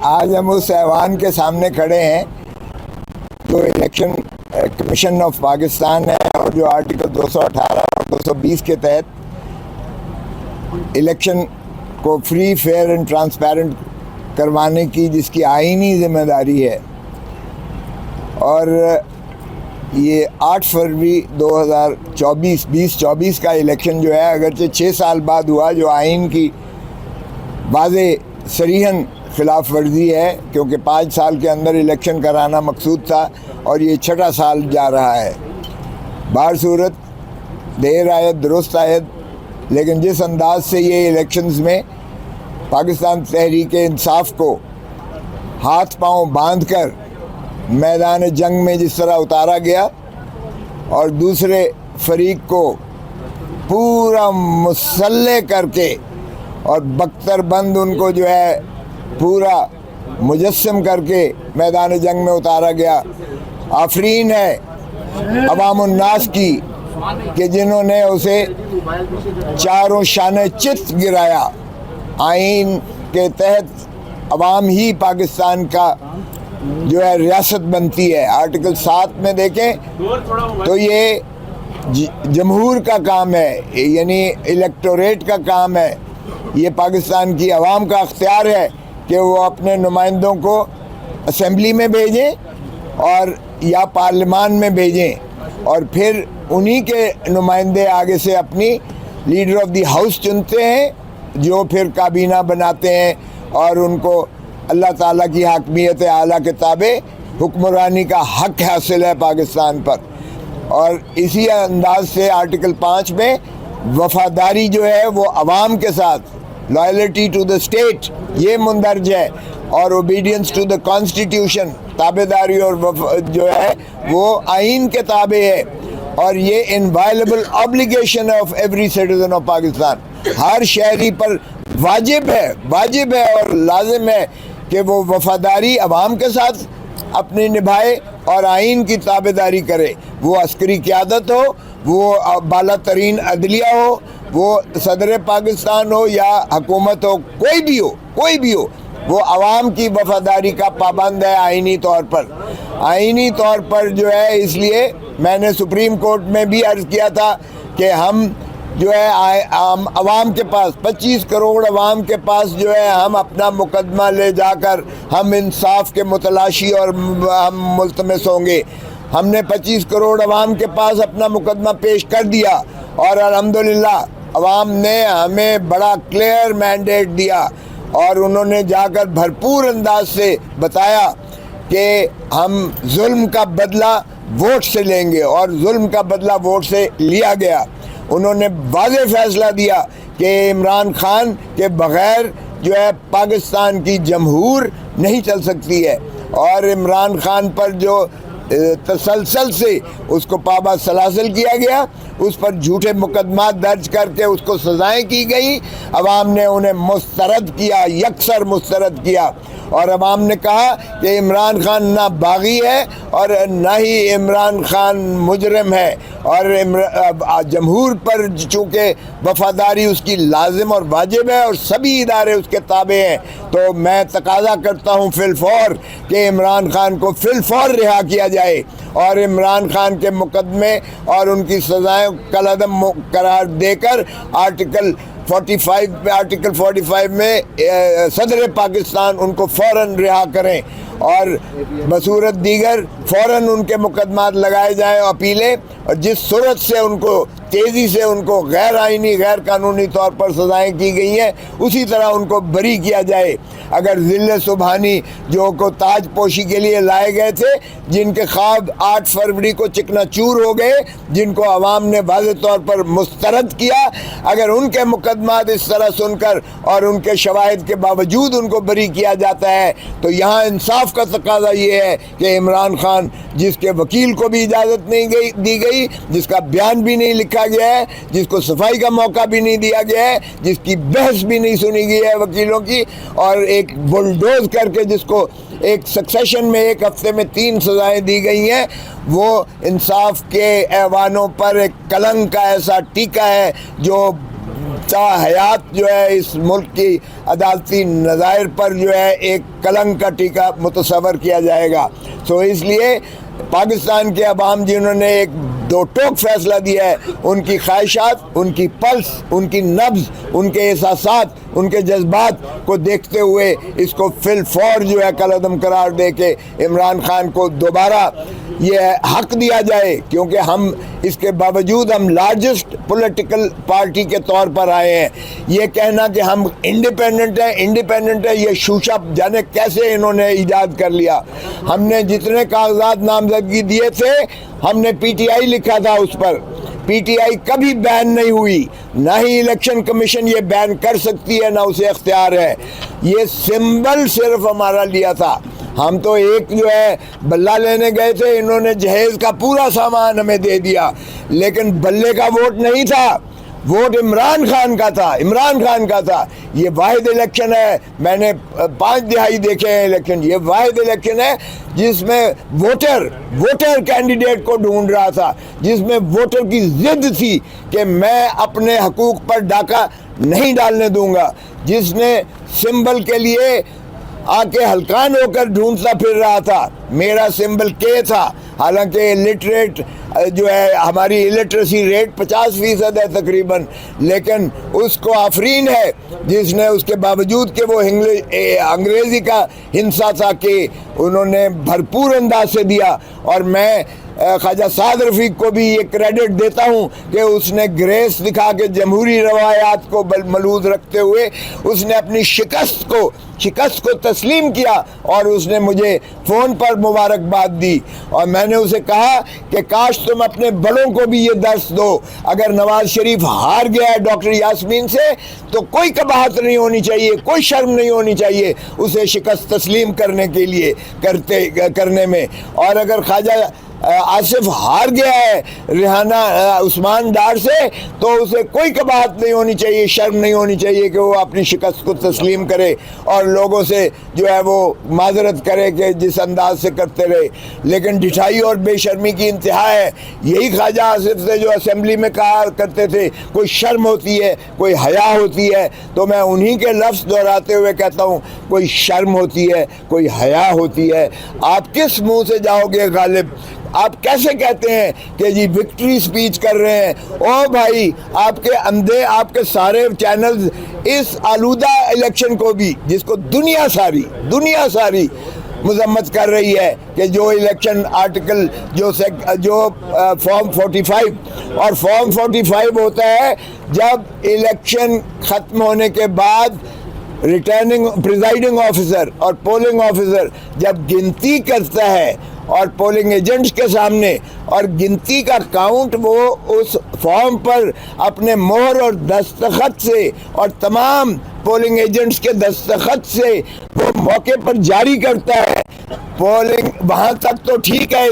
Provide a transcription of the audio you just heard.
آج ہم اس ایوان کے سامنے کھڑے ہیں جو الیکشن کمیشن آف پاکستان ہے اور جو آرٹیکل 218 اور 220 کے تحت الیکشن کو فری فیئر اینڈ ٹرانسپیرنٹ کروانے کی جس کی آئینی ذمہ داری ہے، اور یہ 8 فروری 2024 کا الیکشن جو ہے اگرچہ 6 سال بعد ہوا، جو آئین کی واضح صریحاً خلاف ورزی ہے، کیونکہ 5 سال کے اندر الیکشن کرانا مقصود تھا اور یہ 6واں سال جا رہا ہے۔ بہر صورت دیر آید درست آید، لیکن جس انداز سے یہ الیکشنز میں پاکستان تحریک انصاف کو ہاتھ پاؤں باندھ کر میدان جنگ میں جس طرح اتارا گیا اور دوسرے فریق کو پورا مسلح کر کے اور بختر بند ان کو جو ہے پورا مجسم کر کے میدان جنگ میں اتارا گیا، آفرین ہے عوام الناس کی کہ جنہوں نے اسے چاروں شانے چت گرایا۔ آئین کے تحت عوام ہی پاکستان کا جو ہے ریاست بنتی ہے۔ آرٹیکل 7 میں دیکھیں تو یہ جمہور کا کام ہے، یعنی الیکٹوریٹ کا کام ہے، یہ پاکستان کی عوام کا اختیار ہے کہ وہ اپنے نمائندوں کو اسمبلی میں بھیجیں اور یا پارلیمان میں بھیجیں، اور پھر انہی کے نمائندے آگے سے اپنی لیڈر آف دی ہاؤس چنتے ہیں جو پھر کابینہ بناتے ہیں، اور ان کو اللہ تعالیٰ کی حاکمیت اعلیٰ کے تابع حکمرانی کا حق حاصل ہے پاکستان پر۔ اور اسی انداز سے آرٹیکل 5 میں وفاداری جو ہے وہ عوام کے ساتھ، لائلٹی ٹو دا اسٹیٹ یہ مندرج ہے، اور اوبیڈینس ٹو دا کانسٹیٹیوشن تابع داری اور جو ہے وہ آئین کے تابع ہے، اور یہ inviolable obligation of every citizen of Pakistan, ہر شہری پر واجب ہے اور لازم ہے کہ وہ وفاداری عوام کے ساتھ اپنی نبھائے اور آئین کی تابع داری کرے، وہ عسکری قیادت ہو، وہ بالا ترین عدلیہ ہو، وہ صدر پاکستان ہو یا حکومت ہو، کوئی بھی ہو وہ عوام کی وفاداری کا پابند ہے آئینی طور پر جو ہے۔ اس لیے میں نے سپریم کورٹ میں بھی عرض کیا تھا کہ ہم جو ہے عوام کے پاس 25 کروڑ عوام کے پاس جو ہے ہم اپنا مقدمہ لے جا کر ہم انصاف کے متلاشی اور ہم ملتمس ہوں گے۔ ہم نے 25 کروڑ عوام کے پاس اپنا مقدمہ پیش کر دیا، اور الحمدللہ عوام نے ہمیں بڑا کلیئر مینڈیٹ دیا، اور انہوں نے جا کر بھرپور انداز سے بتایا کہ ہم ظلم کا بدلہ ووٹ سے لیں گے، اور ظلم کا بدلہ ووٹ سے لیا گیا۔ انہوں نے واضح فیصلہ دیا کہ عمران خان کے بغیر جو ہے پاکستان کی جمہور نہیں چل سکتی ہے، اور عمران خان پر جو تسلسل سے اس کو پابند سلاسل کیا گیا، اس پر جھوٹے مقدمات درج کر کے اس کو سزائیں کی گئی، عوام نے انہیں مسترد کیا، یکسر مسترد کیا، اور عوام نے کہا کہ عمران خان نہ باغی ہے اور نہ ہی عمران خان مجرم ہے، اور جمہور پر چونکہ وفاداری اس کی لازم اور واجب ہے اور سبھی ادارے اس کے تابع ہیں، تو میں تقاضا کرتا ہوں فی الفور کہ عمران خان کو فی الفور رہا کیا جائے، اور عمران خان کے مقدمے اور ان کی سزائیں کالعدم قرار دے کر آرٹیکل 45 میں صدر پاکستان ان کو فوراً رہا کریں، اور بصورت دیگر فوراً ان کے مقدمات لگائے جائیں، اپیلیں، اور جس صورت سے ان کو تیزی سے ان کو غیر آئینی غیر قانونی طور پر سزائیں کی گئی ہیں اسی طرح ان کو بری کیا جائے۔ اگر ذل سبحانی جو کو تاج پوشی کے لیے لائے گئے تھے، جن کے خواب 8 فروری کو چکنا چور ہو گئے، جن کو عوام نے واضح طور پر مسترد کیا، اگر ان کے مقدمات اس طرح سن کر اور ان کے شواہد کے باوجود ان کو بری کیا جاتا ہے، تو یہاں انصاف کا تقاضا یہ ہے کہ عمران خان جس کے وکیل کو بھی اجازت نہیں دی گئی، جس کا بیان بھی نہیں لکھا گیا ہے، جس کو صفائی کا موقع بھی نہیں دیا گیا ہے، جس کی بحث بھی نہیں سنی گئی ہے وکیلوں کی، اور ایک بلڈوز کر کے جس کو ایک سکسیشن میں 1 ہفتے میں 3 سزائیں دی گئی ہیں، وہ انصاف کے ایوانوں پر ایک کلنک کا ایسا ٹیکا ہے جو تا حیات جو ہے اس ملک کی عدالتی نظائر پر جو ہے ایک کلنک کا ٹیکہ متصور کیا جائے گا. تو اس لیے پاکستان کے عوام جنہوں نے ایک دو ٹوک فیصلہ دیا ہے، ان کی خواہشات، ان کی پلس، ان کی نبض، ان کے احساسات، ان کے جذبات کو دیکھتے ہوئے اس کو فی الفور جو ہے کالعدم قرار دے کے عمران خان کو دوبارہ یہ حق دیا جائے، کیونکہ ہم اس کے باوجود ہم لارجسٹ پولیٹیکل پارٹی کے طور پر آئے ہیں. یہ کہنا کہ ہم انڈیپینڈنٹ ہے یہ شوشہ جانے کیسے انہوں نے ایجاد کر لیا. ہم نے جتنے کاغذات نامزدگی دیے تھے ہم نے پی ٹی آئی لکھا تھا اس پر. پی ٹی آئی کبھی بین نہیں ہوئی، نہ ہی الیکشن کمیشن یہ بین کر سکتی ہے، نہ اسے اختیار ہے. یہ سمبل صرف ہمارا لیا تھا. ہم تو ایک جو ہے بلہ لینے گئے تھے، انہوں نے جہیز کا پورا سامان ہمیں دے دیا، لیکن بلے کا ووٹ نہیں تھا، ووٹ عمران خان کا تھا، عمران خان کا تھا. یہ واحد الیکشن ہے، میں نے 5 دہائی دیکھے ہیں الیکشن، یہ واحد الیکشن ہے جس میں ووٹر کینڈیڈیٹ کو ڈھونڈ رہا تھا، جس میں ووٹر کی ضد تھی کہ میں اپنے حقوق پر ڈاکہ نہیں ڈالنے دوں گا، جس نے سمبل کے لیے آ کے ہلکان ہو کر ڈھونڈتا پھر رہا تھا. میرا سمبل کے تھا، حالانکہ الٹریٹ جو ہے ہماری الٹریسی ریٹ 50% ہے تقریباً، لیکن اس کو آفرین ہے جس نے اس کے باوجود کہ وہ انگریزی کا ہنسا تھا کہ انہوں نے بھرپور انداز سے دیا. اور میں خواجہ سعد رفیق کو بھی یہ کریڈٹ دیتا ہوں کہ اس نے گریس دکھا کے جمہوری روایات کو ملحوظ رکھتے ہوئے اس نے اپنی شکست کو تسلیم کیا اور اس نے مجھے فون پر مبارکباد دی. اور میں نے اسے کہا کہ کاش تم اپنے بڑوں کو بھی یہ درس دو. اگر نواز شریف ہار گیا ہے ڈاکٹر یاسمین سے تو کوئی قباحت نہیں ہونی چاہیے، کوئی شرم نہیں ہونی چاہیے اسے شکست تسلیم کرنے کے لیے کرنے میں. اور اگر خواجہ آصف ہار گیا ہے ریحانہ عثمان ڈار سے تو اسے کوئی قباحت نہیں ہونی چاہیے، شرم نہیں ہونی چاہیے کہ وہ اپنی شکست کو تسلیم کرے اور لوگوں سے جو ہے وہ معذرت کرے کہ جس انداز سے کرتے رہے. لیکن ڈٹھائی اور بے شرمی کی انتہا ہے. یہی خواجہ آصف سے جو اسمبلی میں کہا کرتے تھے کوئی شرم ہوتی ہے، کوئی حیا ہوتی ہے، تو میں انہی کے لفظ دہراتے ہوئے کہتا ہوں کوئی شرم ہوتی ہے، کوئی حیا ہوتی ہے. آپ کس منہ سے جاؤ گے غالب؟ آپ کیسے کہتے ہیں کہ جی وکٹری سپیچ کر رہے ہیں؟ او بھائی، آپ کے اندھے، آپ کے سارے چینلز اس آلودہ الیکشن کو بھی، جس کو دنیا ساری مذمت کر رہی ہے کہ جو الیکشن آرٹیکل جو فارم 45 اور فارم 45 ہوتا ہے جب الیکشن ختم ہونے کے بعد ریٹرننگ پریزائڈنگ آفیسر اور پولنگ آفیسر جب گنتی کرتا ہے اور پولنگ ایجنٹس کے سامنے، اور گنتی کا کاؤنٹ وہ اس فارم پر اپنے مہر اور دستخط سے اور تمام پولنگ ایجنٹس کے دستخط سے وہ موقع پر جاری کرتا ہے. پولنگ وہاں تک تو ٹھیک ہے،